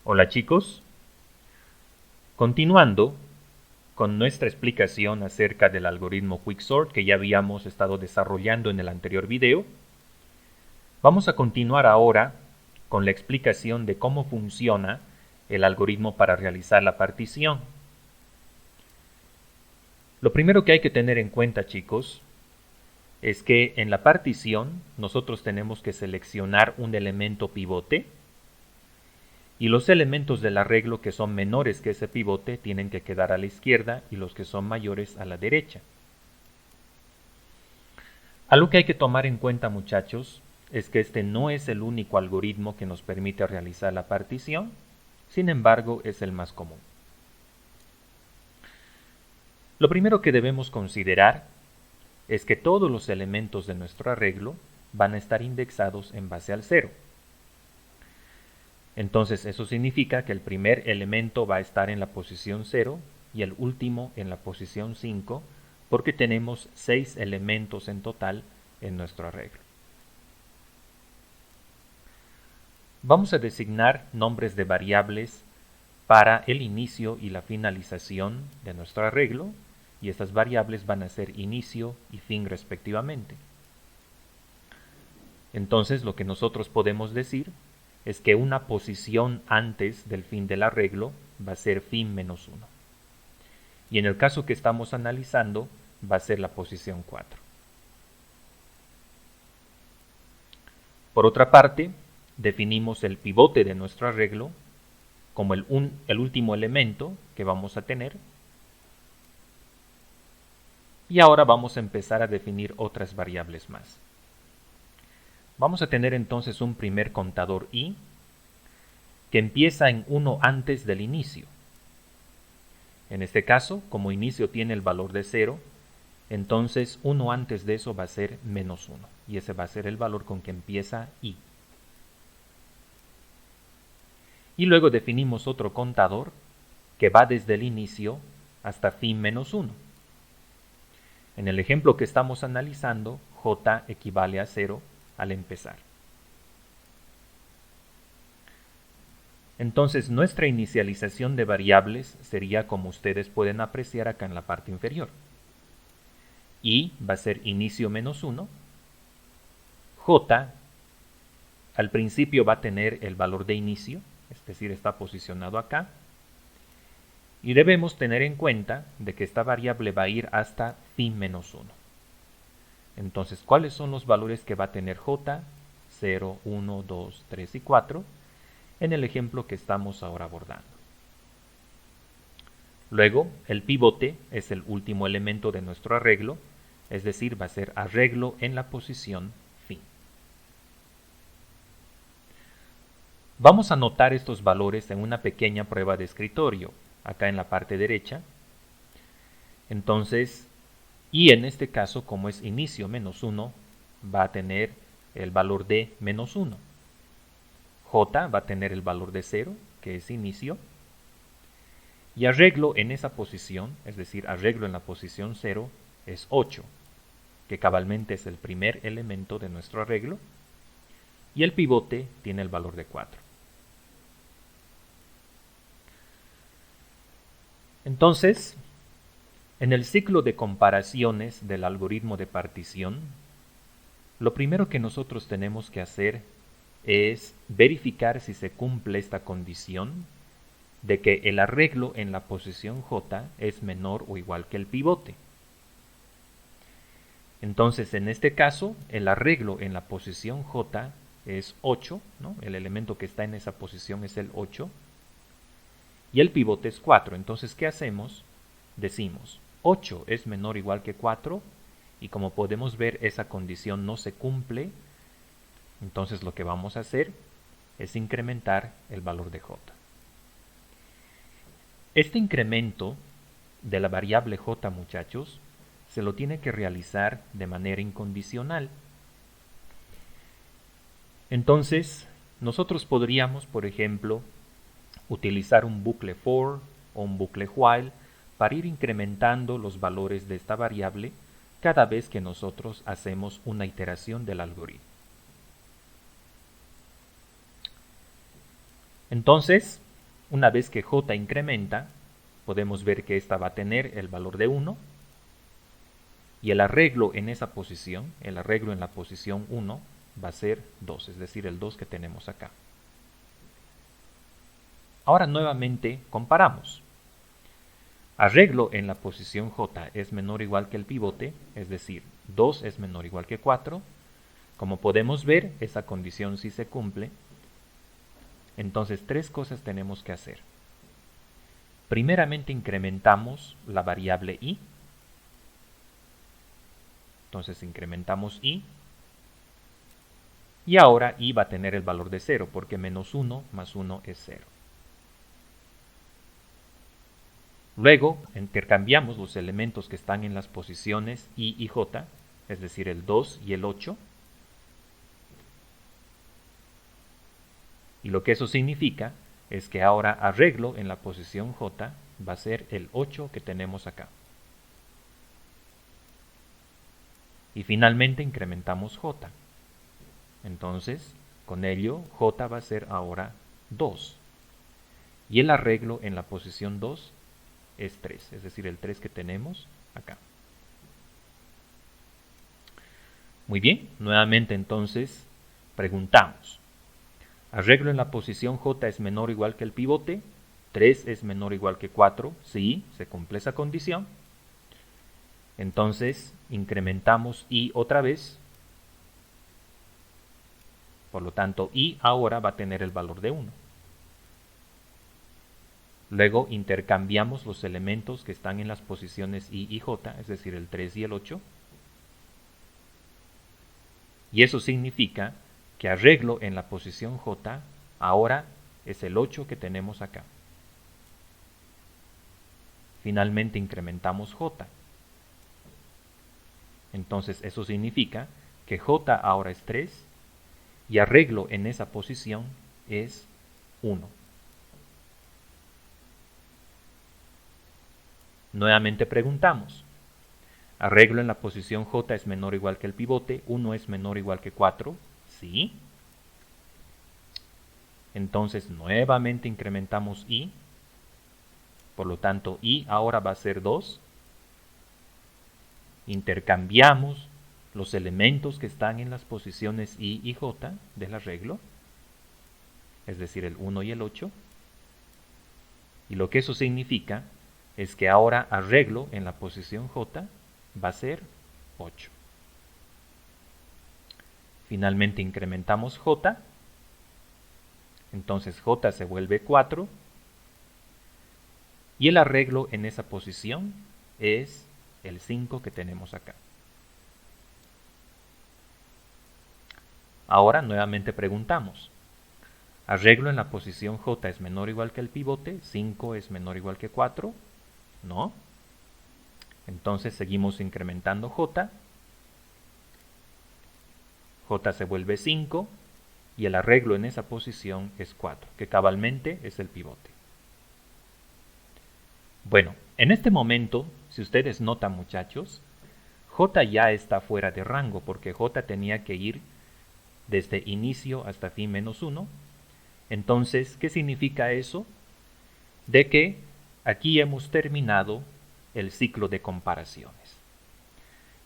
Hola chicos, continuando con nuestra explicación acerca del algoritmo Quicksort que ya habíamos estado desarrollando en el anterior video, vamos a continuar ahora con la explicación de cómo funciona el algoritmo para realizar la partición. Lo primero que hay que tener en cuenta, chicos, es que en la partición nosotros tenemos que seleccionar un elemento pivote y los elementos del arreglo que son menores que ese pivote tienen que quedar a la izquierda y los que son mayores a la derecha. Algo que hay que tomar en cuenta, muchachos, es que este no es el único algoritmo que nos permite realizar la partición, sin embargo es el más común. Lo primero que debemos considerar es que todos los elementos de nuestro arreglo van a estar indexados en base al 0. Entonces eso significa que el primer elemento va a estar en la posición 0 y el último en la posición 5, porque tenemos 6 elementos en total en nuestro arreglo. Vamos a designar nombres de variables para el inicio y la finalización de nuestro arreglo, y estas variables van a ser inicio y fin respectivamente. Entonces lo que nosotros podemos decir es que una posición antes del fin del arreglo va a ser fin menos 1. Y en el caso que estamos analizando va a ser la posición 4. Por otra parte, definimos el pivote de nuestro arreglo como el último elemento que vamos a tener. Y ahora vamos a empezar a definir otras variables más. Vamos a tener entonces un primer contador i que empieza en 1 antes del inicio. En este caso, como inicio tiene el valor de 0, entonces 1 antes de eso va a ser menos 1. Y ese va a ser el valor con que empieza i. Y luego definimos otro contador que va desde el inicio hasta fin menos 1. En el ejemplo que estamos analizando, j equivale a 0 al empezar. Entonces nuestra inicialización de variables sería como ustedes pueden apreciar acá en la parte inferior. I va a ser inicio menos 1. J al principio va a tener el valor de inicio, es decir, está posicionado acá. Y debemos tener en cuenta de que esta variable va a ir hasta fin menos 1. Entonces, ¿cuáles son los valores que va a tener j? 0, 1, 2, 3 y 4 en el ejemplo que estamos ahora abordando. Luego, el pivote es el último elemento de nuestro arreglo, es decir, va a ser arreglo en la posición fin. Vamos a anotar estos valores en una pequeña prueba de escritorio, acá en la parte derecha. Entonces, y en este caso, como es inicio menos 1, va a tener el valor de menos 1. J va a tener el valor de 0, que es inicio. Y arreglo en esa posición, es decir, arreglo en la posición 0, es 8, que cabalmente es el primer elemento de nuestro arreglo. Y el pivote tiene el valor de 4. Entonces, en el ciclo de comparaciones del algoritmo de partición, lo primero que nosotros tenemos que hacer es verificar si se cumple esta condición de que el arreglo en la posición j es menor o igual que el pivote. Entonces, en este caso, el arreglo en la posición j es 8, ¿no? El elemento que está en esa posición es el 8, y el pivote es 4. Entonces, ¿qué hacemos? Decimos, 8 es menor o igual que 4, y como podemos ver, esa condición no se cumple. Entonces, lo que vamos a hacer es incrementar el valor de j. Este incremento de la variable j, muchachos, se lo tiene que realizar de manera incondicional. Entonces, nosotros podríamos, por ejemplo, utilizar un bucle for o un bucle while para ir incrementando los valores de esta variable cada vez que nosotros hacemos una iteración del algoritmo. Entonces, Una vez que j incrementa, podemos ver que esta va a tener el valor de 1, y el arreglo en esa posición, el arreglo en la posición 1, va a ser 2, es decir, el 2 que tenemos acá. Ahora nuevamente comparamos. Arreglo en la posición j es menor o igual que el pivote, es decir, 2 es menor o igual que 4. Como podemos ver, esa condición sí se cumple. Entonces, tres cosas tenemos que hacer. Primeramente incrementamos la variable i. Entonces incrementamos i. Y ahora i va a tener el valor de 0, porque menos 1 más 1 es 0. Luego intercambiamos los elementos que están en las posiciones i y j, es decir, el 2 y el 8. Y lo que eso significa es que ahora arreglo en la posición j va a ser el 8 que tenemos acá. Y finalmente incrementamos j. Entonces, con ello, j va a ser ahora 2. Y el arreglo en la posición 2 es 3, es decir, el 3 que tenemos acá. Muy bien, nuevamente entonces preguntamos. Arreglo en la posición j es menor o igual que el pivote, 3 es menor o igual que 4, sí, se cumple esa condición. Entonces incrementamos i otra vez, por lo tanto i ahora va a tener el valor de 1. Luego intercambiamos los elementos que están en las posiciones i y j, es decir, el 3 y el 8. Y eso significa que arreglo en la posición j ahora es el 8 que tenemos acá. Finalmente incrementamos j. Entonces eso significa que j ahora es 3 y arreglo en esa posición es 1. Nuevamente preguntamos. Arreglo en la posición j es menor o igual que el pivote, 1 es menor o igual que 4, ¿sí? Entonces nuevamente incrementamos i, por lo tanto i ahora va a ser 2. Intercambiamos los elementos que están en las posiciones i y j del arreglo, es decir, el 1 y el 8. Y lo que eso significa es que ahora arreglo en la posición j va a ser 8. Finalmente incrementamos j, entonces j se vuelve 4 y el arreglo en esa posición es el 5 que tenemos acá. Ahora nuevamente preguntamos. Arreglo en la posición j es menor o igual que el pivote, 5 es menor o igual que 4, ¿no? Entonces seguimos incrementando j. J se vuelve 5 y el arreglo en esa posición es 4, que cabalmente es el pivote. Bueno, en este momento, si ustedes notan muchachos, j ya está fuera de rango porque j tenía que ir desde inicio hasta fin menos 1. Entonces, ¿qué significa eso? De que aquí hemos terminado el ciclo de comparaciones.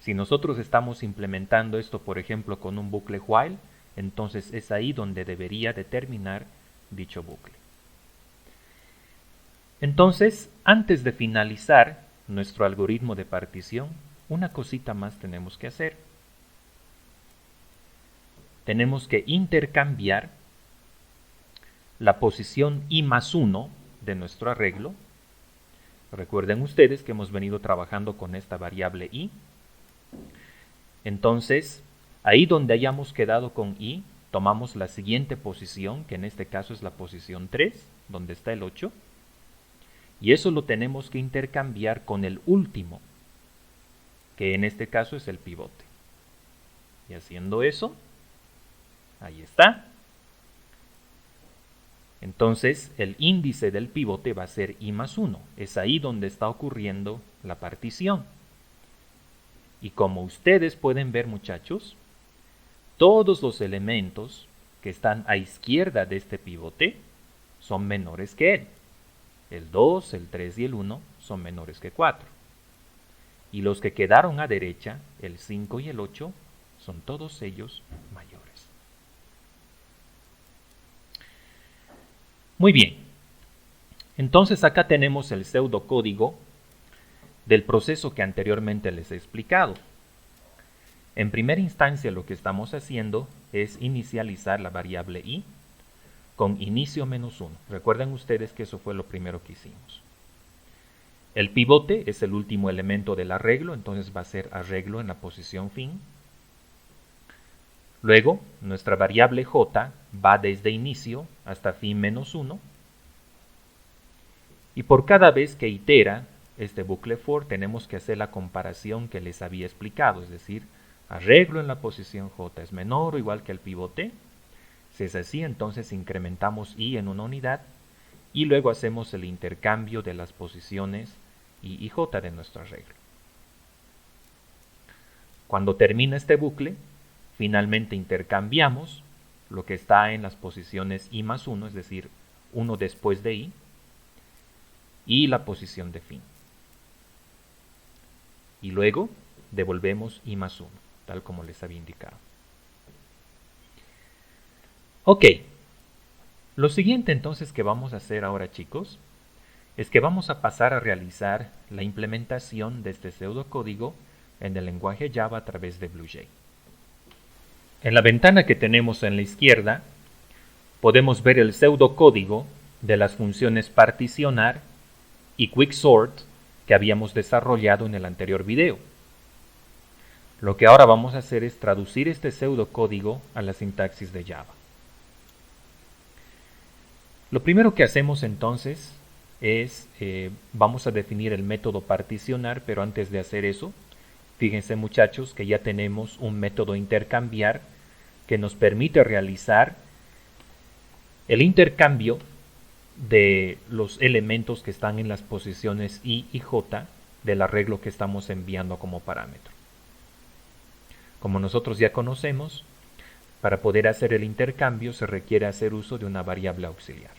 Si nosotros estamos implementando esto, por ejemplo, con un bucle while, entonces es ahí donde debería de terminar dicho bucle. Entonces, antes de finalizar nuestro algoritmo de partición, una cosita más tenemos que hacer. Tenemos que intercambiar la posición i más 1 de nuestro arreglo. Recuerden ustedes que hemos venido trabajando con esta variable i. Entonces, ahí donde hayamos quedado con i, tomamos la siguiente posición, que en este caso es la posición 3, donde está el 8, y eso lo tenemos que intercambiar con el último, que en este caso es el pivote. Y haciendo eso, ahí está. Entonces, el índice del pivote va a ser i más 1. Es ahí donde está ocurriendo la partición. Y como ustedes pueden ver, muchachos, todos los elementos que están a izquierda de este pivote son menores que él. El 2, el 3 y el 1 son menores que 4. Y los que quedaron a derecha, el 5 y el 8, son todos ellos mayores. Muy bien. Entonces acá tenemos el pseudocódigo del proceso que anteriormente les he explicado. En primera instancia lo que estamos haciendo es inicializar la variable i con inicio -1. Recuerden ustedes que eso fue lo primero que hicimos. El pivote es el último elemento del arreglo, entonces va a ser arreglo en la posición fin. Luego, nuestra variable j va desde inicio hasta fin -1. Y por cada vez que itera este bucle for, tenemos que hacer la comparación que les había explicado, es decir, arreglo en la posición j es menor o igual que el pivote. Si es así, entonces incrementamos i en una unidad y luego hacemos el intercambio de las posiciones i y j de nuestro arreglo. Cuando termina este bucle, finalmente intercambiamos lo que está en las posiciones i más 1, es decir, 1 después de i, y la posición de fin. Y luego devolvemos i más 1, tal como les había indicado. Ok, lo siguiente entonces que vamos a hacer ahora, chicos, es que vamos a pasar a realizar la implementación de este pseudocódigo en el lenguaje Java a través de BlueJ. En la ventana que tenemos en la izquierda, podemos ver el pseudocódigo de las funciones particionar y quicksort que habíamos desarrollado en el anterior video. Lo que ahora vamos a hacer es traducir este pseudocódigo a la sintaxis de Java. Lo primero que hacemos entonces es, vamos a definir el método particionar, pero antes de hacer eso, fíjense muchachos que ya tenemos un método intercambiar que nos permite realizar el intercambio de los elementos que están en las posiciones i y j del arreglo que estamos enviando como parámetro. Como nosotros ya conocemos, para poder hacer el intercambio se requiere hacer uso de una variable auxiliar.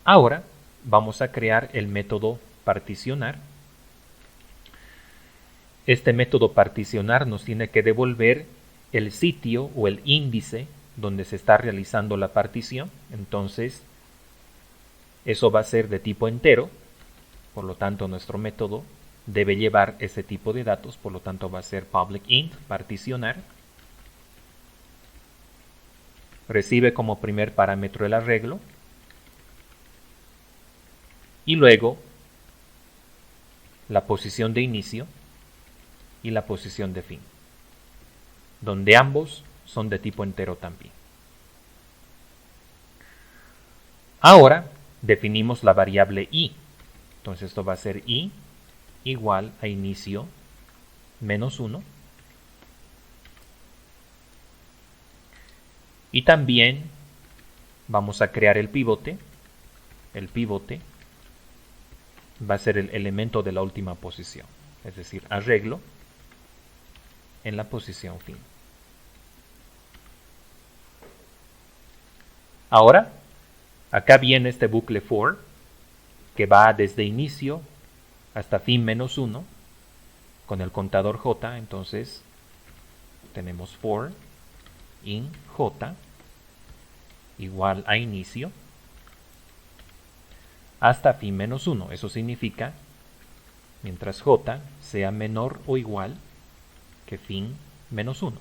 Ahora vamos a crear el método particionar. Este método particionar nos tiene que devolver el sitio o el índice donde se está realizando la partición. Entonces, eso va a ser de tipo entero, por lo tanto nuestro método debe llevar ese tipo de datos, por lo tanto va a ser public int particionar. Recibe como primer parámetro el arreglo y luego la posición de inicio y la posición de fin, donde ambos son de tipo entero también. Ahora definimos la variable i, entonces esto va a ser i igual a inicio -1 y también vamos a crear el pivote va a ser el elemento de la última posición, es decir, arreglo en la posición fin. Ahora, acá viene este bucle for, que va desde inicio hasta fin -1, con el contador j, entonces tenemos for in j igual a inicio hasta fin -1, eso significa mientras j sea menor o igual que fin -1,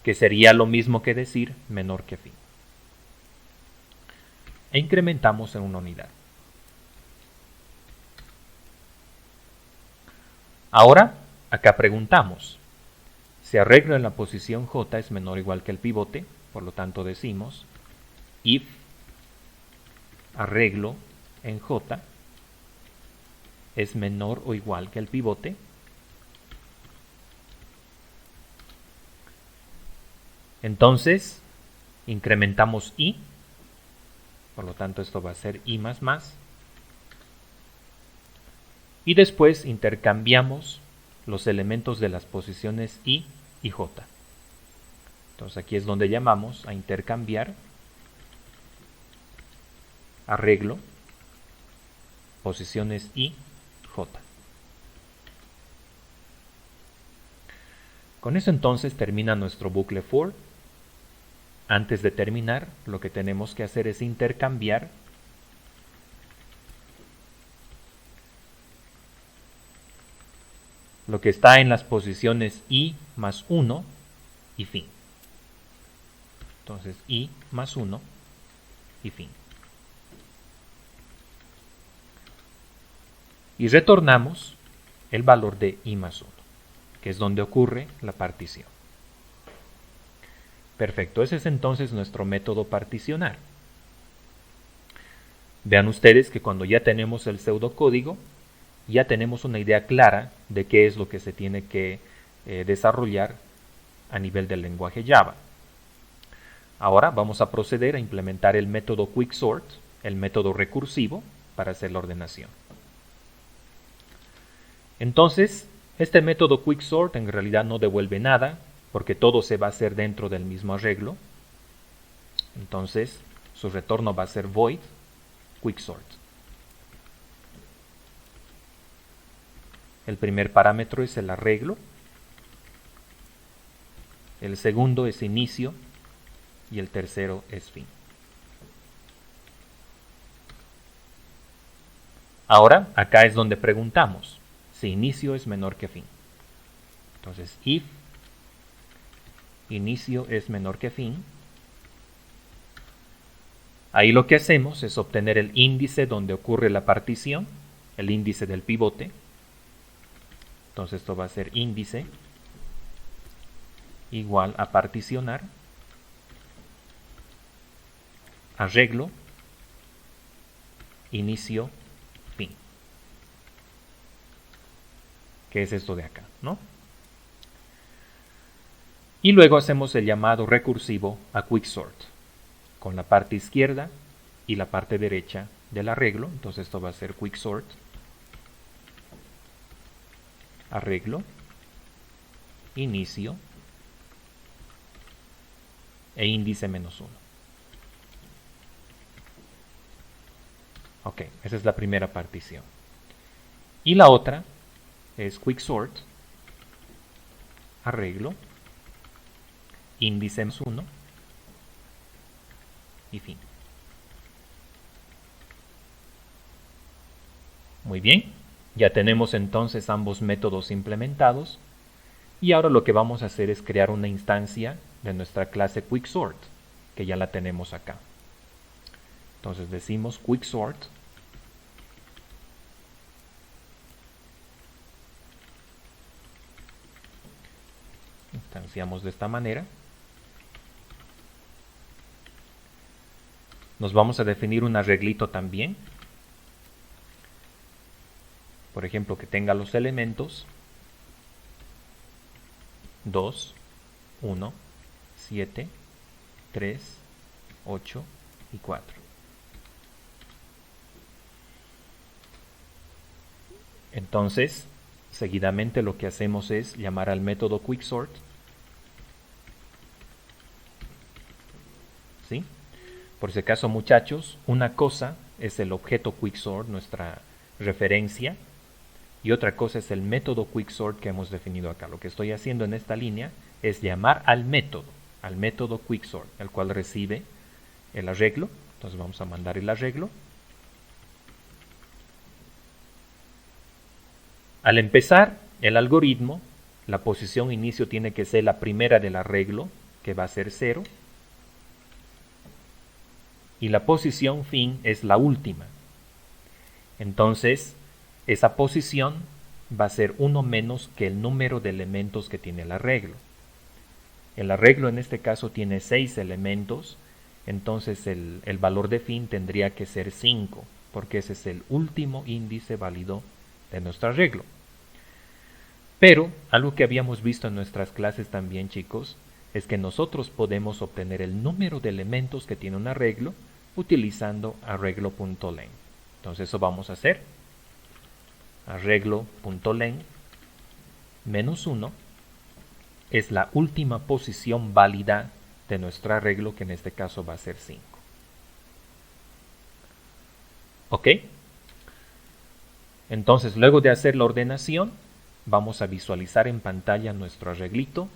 que sería lo mismo que decir menor que fin. E incrementamos en una unidad. Ahora, acá preguntamos, si arreglo en la posición j es menor o igual que el pivote, por lo tanto decimos if arreglo en j es menor o igual que el pivote, entonces incrementamos i, por lo tanto esto va a ser i más más, y después intercambiamos los elementos de las posiciones i y j. Entonces aquí es donde llamamos a intercambiar arreglo, posiciones I, J. Con eso entonces termina nuestro bucle for. Antes de terminar, lo que tenemos que hacer es intercambiar lo que está en las posiciones I más 1 y fin. Entonces I más 1 y fin. Y retornamos el valor de I más 1, que es donde ocurre la partición. Perfecto, ese es entonces nuestro método particionar. Vean ustedes que cuando ya tenemos el pseudocódigo, ya tenemos una idea clara de qué es lo que se tiene que desarrollar a nivel del lenguaje Java. Ahora vamos a proceder a implementar el método quicksort, el método recursivo, para hacer la ordenación. Entonces, este método quicksort en realidad no devuelve nada, porque todo se va a hacer dentro del mismo arreglo. Entonces, su retorno va a ser void quicksort. El primer parámetro es el arreglo, el segundo es inicio y el tercero es fin. Ahora, acá es donde preguntamos si inicio es menor que fin. Entonces, if inicio es menor que fin, ahí lo que hacemos es obtener el índice donde ocurre la partición, el índice del pivote. Entonces esto va a ser índice igual a particionar, arreglo, inicio, fin. Que es esto de acá, ¿no? Y luego hacemos el llamado recursivo a quicksort, con la parte izquierda y la parte derecha del arreglo. Entonces esto va a ser quicksort, arreglo, inicio e índice menos 1. Ok, esa es la primera partición. Y la otra es quicksort, arreglo, índice menos 1 y fin. Muy bien, ya tenemos entonces ambos métodos implementados y ahora lo que vamos a hacer es crear una instancia de nuestra clase quicksort, que ya la tenemos acá. Entonces decimos quicksort instanciamos de esta manera. Nos vamos a definir un arreglito también. Por ejemplo, que tenga los elementos 2, 1, 7, 3, 8 y 4. Entonces, seguidamente lo que hacemos es llamar al método quicksort. ¿Sí? Por si acaso, muchachos, una cosa es el objeto quicksort, nuestra referencia, y otra cosa es el método quicksort que hemos definido acá. Lo que estoy haciendo en esta línea es llamar al método quicksort, el cual recibe el arreglo. Entonces vamos a mandar el arreglo. Al empezar el algoritmo, la posición inicio tiene que ser la primera del arreglo, que va a ser 0. Y la posición fin es la última. Entonces, esa posición va a ser 1 menos que el número de elementos que tiene el arreglo. El arreglo en este caso tiene 6 elementos, entonces el valor de fin tendría que ser 5, porque ese es el último índice válido de nuestro arreglo. Pero algo que habíamos visto en nuestras clases también, chicos, es que nosotros podemos obtener el número de elementos que tiene un arreglo utilizando arreglo.len. Entonces eso vamos a hacer. Arreglo.len menos 1 es la última posición válida de nuestro arreglo, que en este caso va a ser 5. ¿Ok? Entonces, luego de hacer la ordenación, vamos a visualizar en pantalla nuestro arreglito,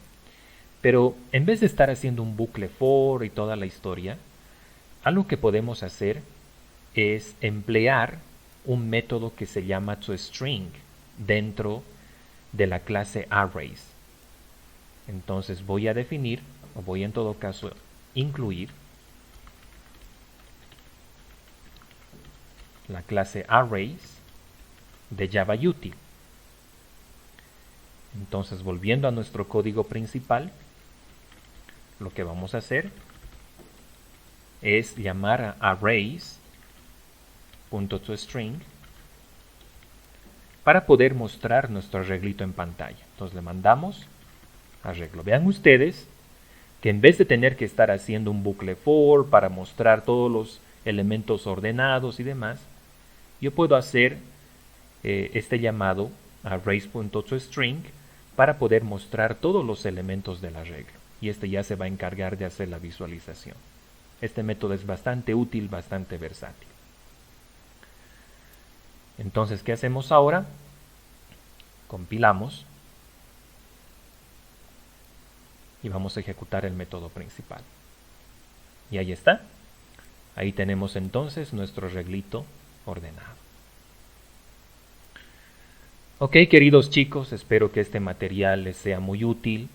pero en vez de estar haciendo un bucle for y toda la historia, algo que podemos hacer es emplear un método que se llama toString dentro de la clase arrays. Entonces voy a definir, o voy en todo caso incluir la clase arrays de Java Util. Entonces, volviendo a nuestro código principal, lo que vamos a hacer es llamar a arrays.toString para poder mostrar nuestro arreglito en pantalla. Entonces le mandamos arreglo. Vean ustedes que en vez de tener que estar haciendo un bucle for para mostrar todos los elementos ordenados y demás, yo puedo hacer este llamado arrays.toString para poder mostrar todos los elementos del arreglo. Y este ya se va a encargar de hacer la visualización. Este método es bastante útil, bastante versátil. Entonces, ¿qué hacemos ahora? Compilamos y vamos a ejecutar el método principal. Y ahí está. Ahí tenemos entonces nuestro arreglito ordenado. Ok, queridos chicos, espero que este material les sea muy útil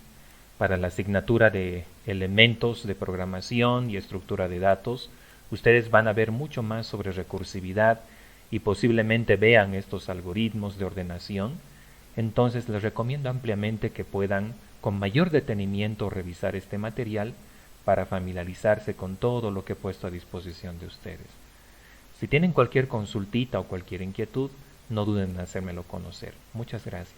para la asignatura de elementos de programación y estructura de datos. Ustedes van a ver mucho más sobre recursividad y posiblemente vean estos algoritmos de ordenación. Entonces les recomiendo ampliamente que puedan con mayor detenimiento revisar este material para familiarizarse con todo lo que he puesto a disposición de ustedes. Si tienen cualquier consultita o cualquier inquietud, no duden en hacérmelo conocer. Muchas gracias.